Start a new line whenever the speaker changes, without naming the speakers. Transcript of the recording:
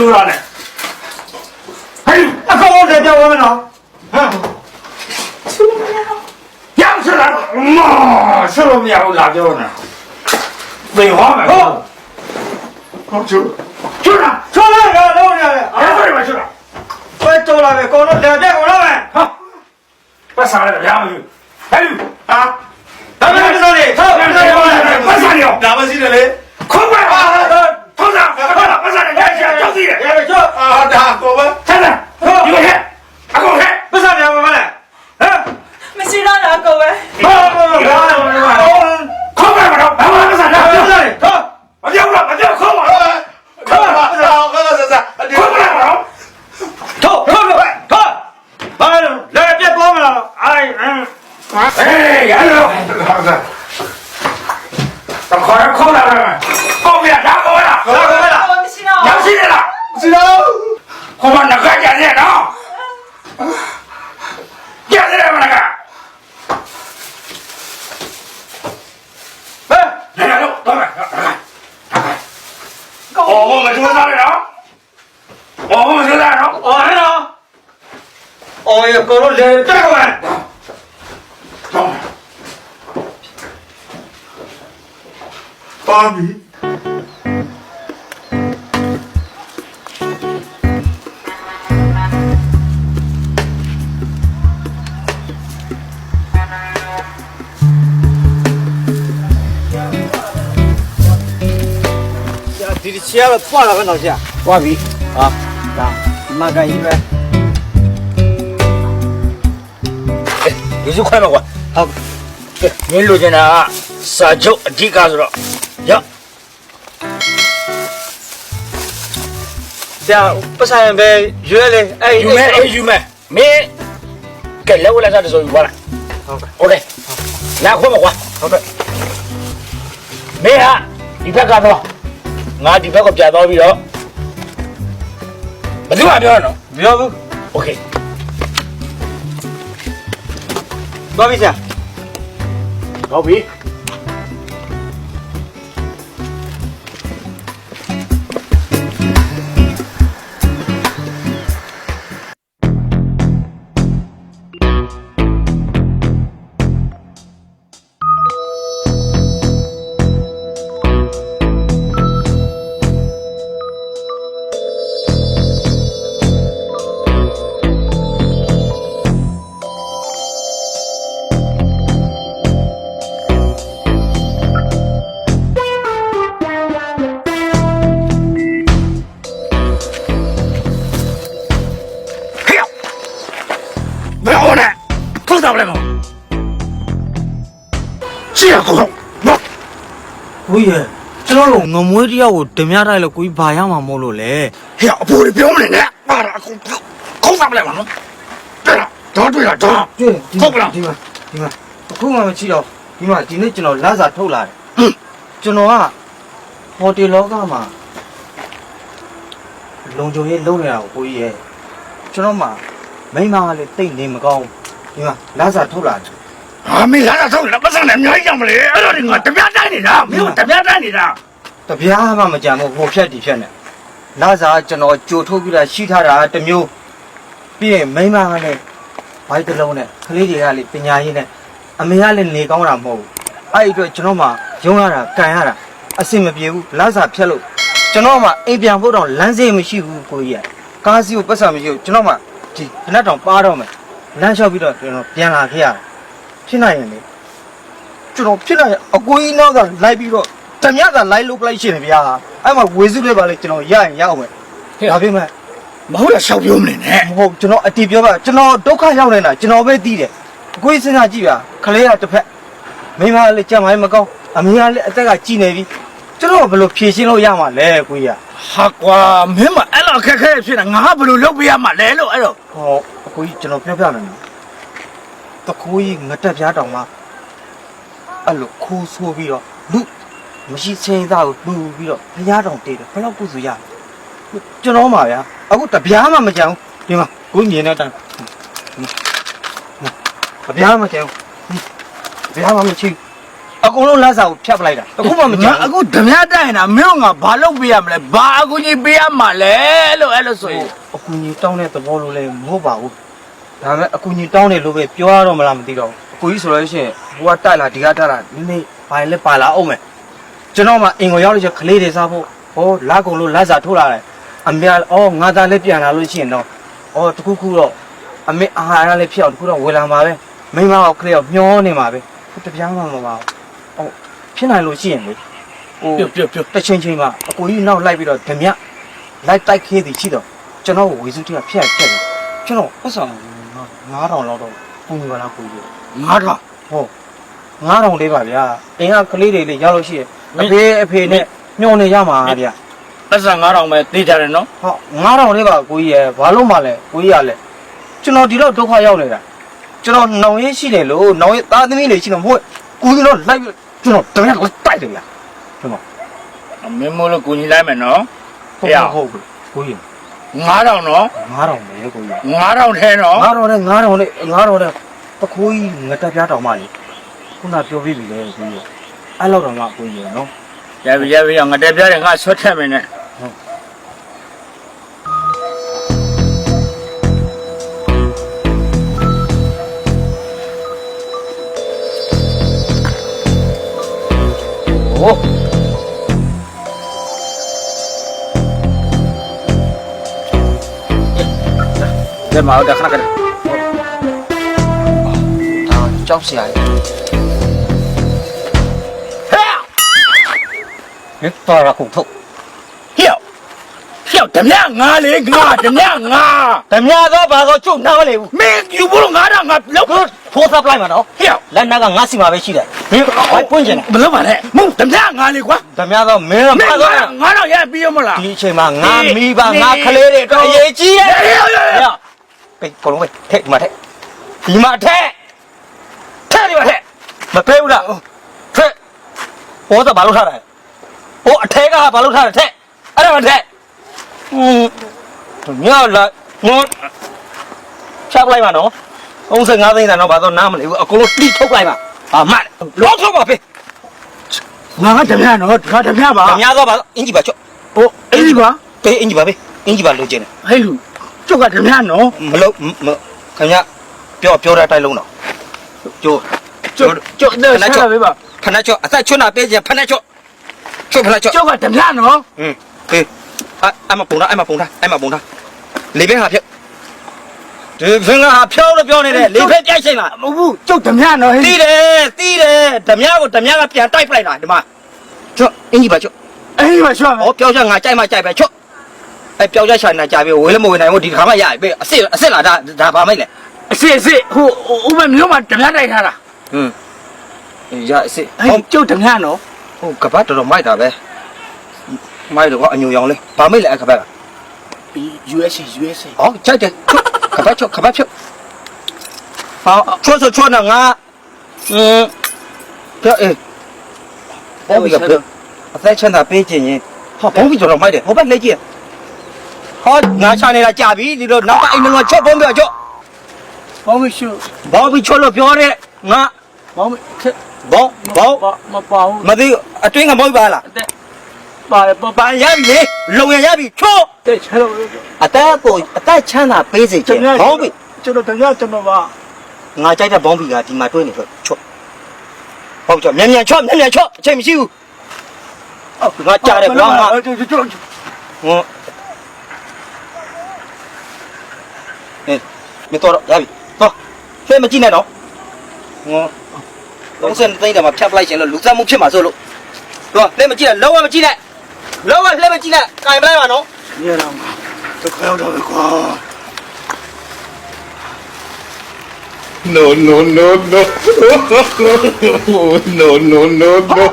တူလာနဲ့ဟဲ့အကောင်လည်းကြောက်ရမလားဟမ်ချူမရရောက်စလာမောဆလို့မရဘူးလာပြောနေသေဟောမယ်ဟုတ်ချူချူလာချူလာတော့နေရတယ်အဲ့ဒါပဲချူလာပဲတော်လာပဲကောတော့လက်ပြက်ကောတော့ပဲဟာပတ်စားရတယ်ဗျာမယူဟဲ့ဟာဒါမှမဟုတ်လေဟုတ်တယ်ပတ်စားရဒါမှရှိတယ်လေခေါ်ပါထောက်တာပတ်စားရရကြောက်စီတယ်ရရကြောက်ဒါကောပဲဆက်လာဒီလိုဟဲ့အကောင်ဟဲ့ပတ်စားရမှာမလဲဟမ်
မရှိတော့တော့ကိုပဲ
ခေါ်ပါတော့ဘာမှမစားတော့ပြောတယ်ဟောမပြောဘူးလားမပြောခေါ်ပါခေါ်ပါတော့ခေါ်ပါတော့ခေါ်ပါတော့ထောက်ဘာလို့လဲပြတ်သွားမလားအိုင်အေးရလို့တော့ခေါ်လာတယ်ခေါ်ပြတာခေါ်လာ
မရှိတော့
ရောက်ရှိတယ်လားမရှိတော့ခေါ်မနကကြတယ်နော်ကြတယ်မနကဟဲ့လာတော့တော့မယ်အော်မကျိုးစားရနော်အော်မကျိုးစားနော်အော်ဟဲ့နော်အော်ရကောလို့လေတက်ကွာပါပြီ
ဒီချီကတော့ပွားလာပဲတော့ကြာပွားပြီဟာဒါမကန်ကြီးပဲ
ဒီစုခွဲမှာကွာ
ဟုတ်
ကဲမင်းလိုချင်တာစာချုပ်အဓိကဆိုတော့ရောက်
ဆရာပတ်ဆိုင်ပဲရွေးလေအဲ့
ယူမဲယူမဲမင်းကဲလက်ဝက်လက်စားတစိုးယူပါလား
ဟုတ်ကဲ့
လာခွဲမှာကွာ
ဟုတ်ကဲ့
မင်းဟာဒီဘက်ကတော့ငါဒီဘက်ကပြန်သွားပြီးတော့ဘယ်သူမှပြောရနော်
မပြောဘူး
โอเค
သွားပြီဆရာ
ဟုတ်ပြီ
ကိုကြီးကျွန်တော်တို့ငမွေးတယောက်ကိုဓမြတိုက်လို့ကိုကြီးဘာရမှာမို့လို့လဲ
ဟဲ့အဖိုးတွေပြောမနေနဲ့ပါတာအခုခေါင်းစားပလိုက်ပါနော်တွေ့လားတော့ဟုတ်ကလား
ဒီမှာအခုမှမချိတော့ဒီမှာဒီနေ့ကျွန်တော်လမ်းစာထုတ်လာတယ်ကျွန်တော်ကဟိုတယ်လောကမှာလုံခြုံရေးလုပ်နေတာကိုကြီးရဲ့ကျွန်တော်မှမိမကလည်းတိတ်နေမကောင်းဒီမှာလမ်းစာထုတ်လာတယ်
ဟာမင်းလာတော့လာပတ်စံနဲ့အများကြီးကြောင်မလဲအဲ့တော့ဒီငါတပြားတိုင်းနေတာမင်းတပြားတိုင်းနေတာ
တပြားမှမကြံဘူးဟိုဖြတ်ဒီဖြတ်နဲ့လာစာကျွန်တော်ကြိုထုတ်ပြီးတာရှိထားတာတစ်မျိုးပြီးရင်မိန်းမကလည်းဘိုက်တစ်လုံးနဲ့ကလေးတွေကလည်းပညာရေးနဲ့အမေကလည်းနေကောင်းတာမဟုတ်ဘူးအဲ့ဒီအတွက်ကျွန်တော်မှရုံးရတာကန်ရတာအဆင်မပြေဘူးလာစာဖြတ်လို့ကျွန်တော်မှအိမ်ပြန်ဖို့တော့လမ်းစေးမရှိဘူးကိုကြီးကကားစီကိုပတ်စံမရှိဘူးကျွန်တော်မှဒီခဏတောင်ပါတော့မယ်လမ်းလျှောက်ပြီးတော့ကျွန်တော်ပြန်လာခဲ့ရတယ်ဖြစ်နိုင်ရင်လေကျွန်တော်ဖြစ်နိုင်အကိုကြီးနောက်ကလိုက်ပြီးတော့ဓမြကလိုက်လို့ပလိုက်ရှင်တယ်ဗျာအဲ့မှာဝေစုလေးပါလေကျွန်တော်ရရင်ရအောင်မယ်ဒါပြင်မဲ့
မဟုတ်လားရှောက်ပြောမနေနဲ့
မဟုတ်ကျွန်တော်အတီးပြောပါကျွန်တော်ဒုက္ခရောက်နေတာကျွန်တော်ပဲသိတယ်အကိုကြီးစဉ်းစားကြည့်ပါခလေးကတစ်ဖက်မိမကလည်းကြံမိုင်းမကောင်းအမေကလည်းအသက်ကကြီးနေပြီကျွန်တော်ဘယ်လိုဖြေရှင်းလို့ရမှာလဲကိုကြီးက
ဟာကွာမင်းမအဲ့လိုအခက်ခဲဖြစ်နေငါဘယ်လိုလုပ်ပေးရမှာလဲလို့အဲ့တော့
ဟောအကိုကြီးကျွန်တော်ပြောပြမယ်နော်တခိုးကြီးငတက်ပြားတောင်မှအဲ့လိုခိုးဆိုးပြီးတော့လူမရှိစင်းသားကိုလူပြီးတော့ဘုရားတောင်တေးတယ်ဘယ်လောက်ကုစုရကျွန်တော်မှာဗျာအခုတပြားမှမကြမ်းဒီမှာကိုမြင်တဲ့တိုင်တပြားမှမကြမ်းဗျာမှမချိ ကုန်လုံးလက်စာကိုဖြတ်ပလိုက်တာတခုမှမကြ
ငါ
ဘူး
အခုဓမြတိုက်နေတာမင်းငါဘာလုပ်ပေးရမလဲဘာအကူကြီးပေးရမှာလဲလို့အဲ့လိုဆိုရင်
အကူကြီးတောင်းတဲ့သဘောလိုလဲမဟုတ်ပါဘူးဒါပေမဲ့အကူကြီးတောင်းတယ်လို့ပဲပြောရတော့မလားမသိတော့ဘူးအကူကြီးဆိုလို့ရှိရင်ဟိုကတိုက်လာဒီကတိုက်လာနည်းနည်းဘာလဲပါလာအောင်မယ်ကျွန်တော်မှအင်ကိုရောက်လို့ချက်ခလေးတွေစားဖို့ဟောလာကုန်လို့လက်စာထိုးလာတယ်အမေအော်ငါသားလည်းပြန်လာလို့ရှိရင်တော့အော်တခုခုတော့အမေအာဟာရလည်းဖြစ်အောင်တခုတော့ဝယ်လာမှာပဲမိမကခလေးကမျောနေမှာပဲတပြားမှမပါဘူးဟုတ်ဖြစ်နိုင်လို့ရှိရင်လေဟို
ပြုတ်
တစ်ချိန်ချိန်မှာအကိုကြီးနောက်လိုက်ပြီးတော့ဓမြလိုက်တိုက်ခဲသည်ရှိတော့ကျွန်တော်ဝေစုတိကဖျက်တယ်ကျွန်တော်ပတ်ဆောင်9000လောက်တော့ပုံပြပါလားကိုကြီး
9000
ဟုတ်9000လေးပါဗျာအင်းကကလေးတွေလေးရောက်လို့ရှိရင်အဖေနဲ့ညှော်နေရမှာဗျာ
ပတ်စံ9000ပဲသိကြတယ်နော်
ဟုတ်9000လေးပါကိုကြီးရယ်ဘာလို့မှလဲကိုကြီးရလဲကျွန်တော်ဒီတော့ဒုက္ခရောက်နေတာကျွန်တော်နှောင်ရင်းရှိတယ်လို့နှောင်ရင်းသားသမီးတွေရှိမှာမဟုတ်ကိုကြီးတော့လိုက်ကျွန်တော်တကယ်ကိုတိုက်တယ်ဗျာကျွန်တော်
မင်းမို့လို့ကိုကြီးလိုက်မယ်နော်
ဟုတ်ကိုကြီး
9000နော်
9000ပဲကိုကြီး
9000ထဲနော်
9000နဲ့တခိုးကြီးငတက်ပြားတောင်မှလေခုနပြောပြီးပြီလေကိုကြီးအဲ့လောက်တော့မှကိုကြီးရနော်
ရပြီငါတက်ပြတယ်ငါဆွတ်ထက်မယ်နဲ့
ဟို
လက်မအောင်တခဏခဏ
ဒါကြောက်စရာကြီးဟဲ့တော်ရခုထုတ်
ဟျောဓမြငါလေငါဓမြငါ
ဓမြတော့ဘာတော့ကျုပ်နားမလဲဘူး
မင်းယူဖို့ငါတော့ငါလောက်
ဖိုးသပ်လိုက်မှာနော်
ဟျော
လက်နာကငါစီမှာပဲရှိတယ်မင်းဘိုက်ပွင့်ကျင်တယ်
မလုပ်ပါနဲ့မဟုတ်ဓမြငါလေကွာ
ဓမြတော့မင်း
မင်း
တော့
ငါတော့ရပြီးရမလား
ဒီအချိန်မှာငါမိဘငါကလေးတွေအတွက်အရေးကြီးတယ်ဟဲ့ပိတ်ကုန်လုံးပဲထက်ဒီမှာထက်ဒီမှာထက်ထက်ဒီမှာထက်မဖဲဘူးလားထက်ဟောတော့ဘာလို့ထားတယ်ဟိုအထဲကဘာလို့ထားတယ်ထက်အဲ့ဒါမှထက်မြောက်လာငုံချပလိုက်ပါနော်35သိန်းတန်တော့ဘာတော့နားမလဲဘူးအကုန်လုံးတိထုတ်လိုက်ပါဟာမတ်လောထုတ်ပါဖေး
ငါဓမြနော်ဓမြပါ
ဓမြတော့ဘာအင်ကြီးပါချော့
ဟိုအဲ့ဒီပါ
ပေးအင်ကြီးပါဖေးအင်ကြီးပါလိုချင်တယ်
ဟဲ့လူကျုပ်ကဓမြနော်
မလို့ခင်ဗျပြောတဲ့အတိုင်းလုံးတော့ကျိုး
ကျုပ်နဲ့ဆက်လာပေးပါ
ဖနက်ချော့အသက်ချွတ်နာပေးခြင်းဖနက်ချော့ချွတ်ဖနက်ချော့
ကျုပ်ကဓမြနော်
ပေးအမပုံတာလေဘင်းဟာဖြုတ်ဒီဘင်းကဟာဖြောင်းလို့ပြောနေတယ်လေဘင်းပြိုက်ဆိုင်လား
မဟုတ်ဘူးကျုပ်ဓမြနော်ဟဲ့
တီးတယ်ဓမြကိုဓမြကပြန်တိုက်ပလိုက်တာဒီမှာချော့အင်ကြီးပါချော့
အဲ့ဒီမှာရှော့မယ်
ဟောပြောချငါကြိုက်မှကြိုက်ပဲချော့အဲပြောချရှာနေကြပြီဝေးလည်းမဝေးနိုင်ဘူးဒီခါမှရပြီအစ်လားဒါဘာမိတ်လဲ
အစစ်ဟိုဥပမျိုးမှာဓမြတိုက်ထားတာ
ရအစ်
ဟဲ့ကျုပ်ဓမြနော်
ဟိုကပတ်တော်မိုက်တာပဲမိုက်တော့အညူရောင်လဲဘာမိတ်လဲအခပတ်က
USA
ဟောကြိုက်တယ်ကပတ်ဖြုတ်ဟောချွတ်နော်ငါပြောဘောဘီကအသက်ချမ်းသာပေးခြင်းရင်ဟာဘောဘီတော်မိုက်တယ်ဟောဘက်လက်ကြီးဟောငါချနေတာကြာပြီဒီလိုနောက်ကအိမ်ကချော့ဘုံပြောချော့
ဘောမရှု
ဘောဘီချော့လို့ပြောတဲ့ငါ
ဘောမ
ဘော
မပါဘူး
မသိအတွင်းကမောက်ပါလား
ပါတယ်ပ
ပန်ရပြီလုံရပြီချော့
တဲ့ချဲလို့
အသက်ချမ်းသာပေးစေခြင်းဘောဘီ
ကျွန်တော်ဓမြကျွန်တော်ပါ
ငါကြိုက်တဲ့ဘောင်းဘီကဒီမှာတွင်းနေဆိုချော့ဟုတ်ချော့မြန်ချော့အချိန်မရှိဘူးငါကြားတယ်ကွာငါဟောမတော်ရပြီတော့ဖဲမကြည့်နဲ့တော့ငါ30သိန်းတည်းမှာဖြတ်ပလိုက်ရှင်လို့လူစားမှုဖြစ်မှာဆိုလို့တော့လက်မကြည့်နဲ့လုံးဝမကြည့်နဲ့လုံးဝလက်မကြည့်နဲ့ကင်ပလိုက်ပါနော်
ညတော့တော့ခေါင်းတော့ကွာ
No, no, no, no. No, no, no, no.